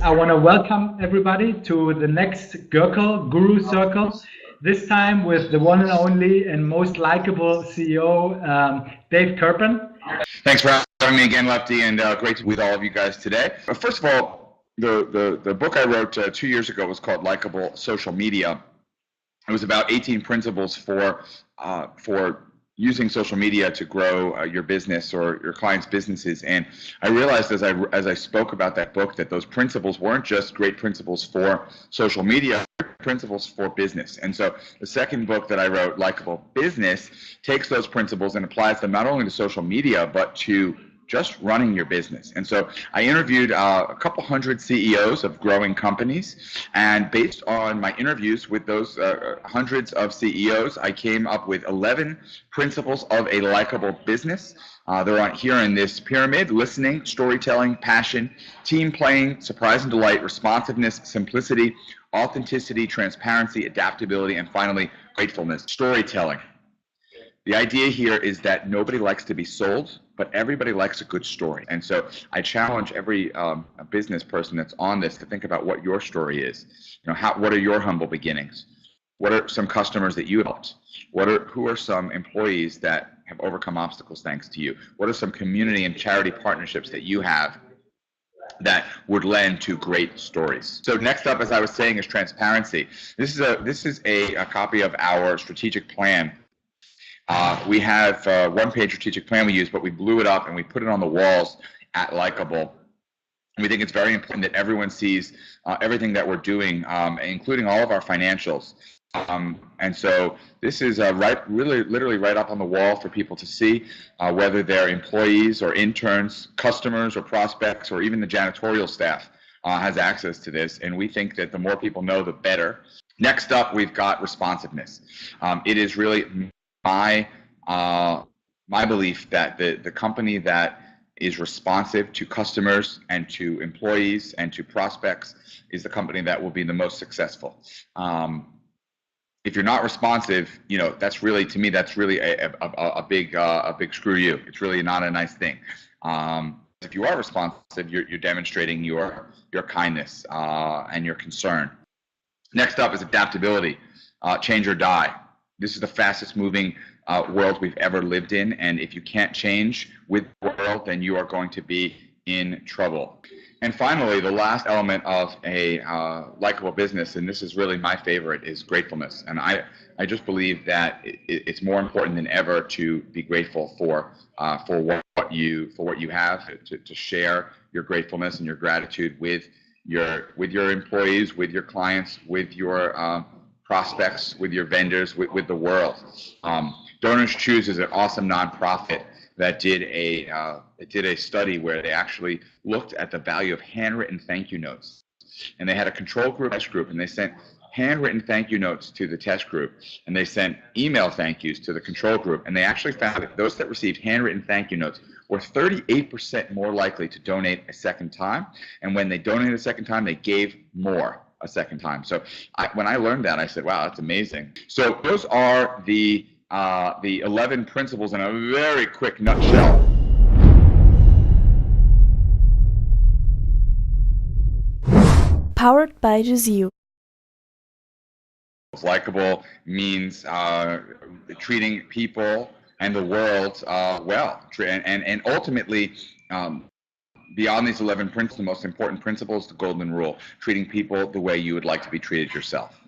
I want to welcome everybody to the next Gurcles Guru Circle. This time with the one and only and most likable CEO, Dave Kerpen. Thanks for having me again, Lefty, and great to be with all of you guys today. First of all, the book I wrote 2 years ago was called Likeable Social Media. It was about 18 principles for using social media to grow your business or your clients' businesses. And I realized as I spoke about that book that those principles weren't just great principles for social media, principles for business. And so the second book that I wrote, Likeable Business, takes those principles and applies them not only to social media, but to just running your business. And so I interviewed a couple hundred CEOs of growing companies, and based on my interviews with those hundreds of CEOs, I came up with 11 principles of a likable business. They're on here in this pyramid: listening, storytelling, passion, team playing, surprise and delight, responsiveness, simplicity, authenticity, transparency, adaptability, and finally, gratefulness. Storytelling. The idea here is that nobody likes to be sold, but everybody likes a good story. And so I challenge every business person that's on this to think about what your story is. You know, what are your humble beginnings? What are some customers that you helped? Who are some employees that have overcome obstacles thanks to you? What are some community and charity partnerships that you have that would lend to great stories? So next up, as I was saying, is transparency. This is a copy of our strategic plan. We have a one-page strategic plan we use, but we blew it up and we put it on the walls at Likeable. We think it's very important that everyone sees everything that we're doing, including all of our financials. And so this is literally right up on the wall for people to see, whether they're employees or interns, customers or prospects, or even the janitorial staff has access to this. And we think that the more people know, the better. Next up, we've got responsiveness. It is really my belief that the company that is responsive to customers and to employees and to prospects is the company that will be the most successful. If you're not responsive, you know, that's really, to me, that's really a big screw you. It's really not a nice thing. If you are responsive, you're demonstrating your kindness and your concern. Next up is adaptability. Change or die. This is the fastest moving world we've ever lived in, and if you can't change with the world, then you are going to be in trouble. And finally, the last element of a likable business, and this is really my favorite, is gratefulness. And I just believe that it's more important than ever to be grateful for what you have, to share your gratefulness and your gratitude with your employees, with your clients, with your prospects, with your vendors, with the world. Donors Choose is an awesome nonprofit that did a study where they actually looked at the value of handwritten thank you notes. And they had a control group, test group, and they sent handwritten thank you notes to the test group, and they sent email thank yous to the control group. And they actually found that those that received handwritten thank you notes were 38% more likely to donate a second time. And when they donated a second time, they gave more a second time. So when I learned that, I said, wow, that's amazing. So those are the 11 principles in a very quick nutshell. Powered by Hatziioannou. Likeable means treating people and the world well, and ultimately, beyond these 11 principles, the most important principle is the golden rule: treating people the way you would like to be treated yourself.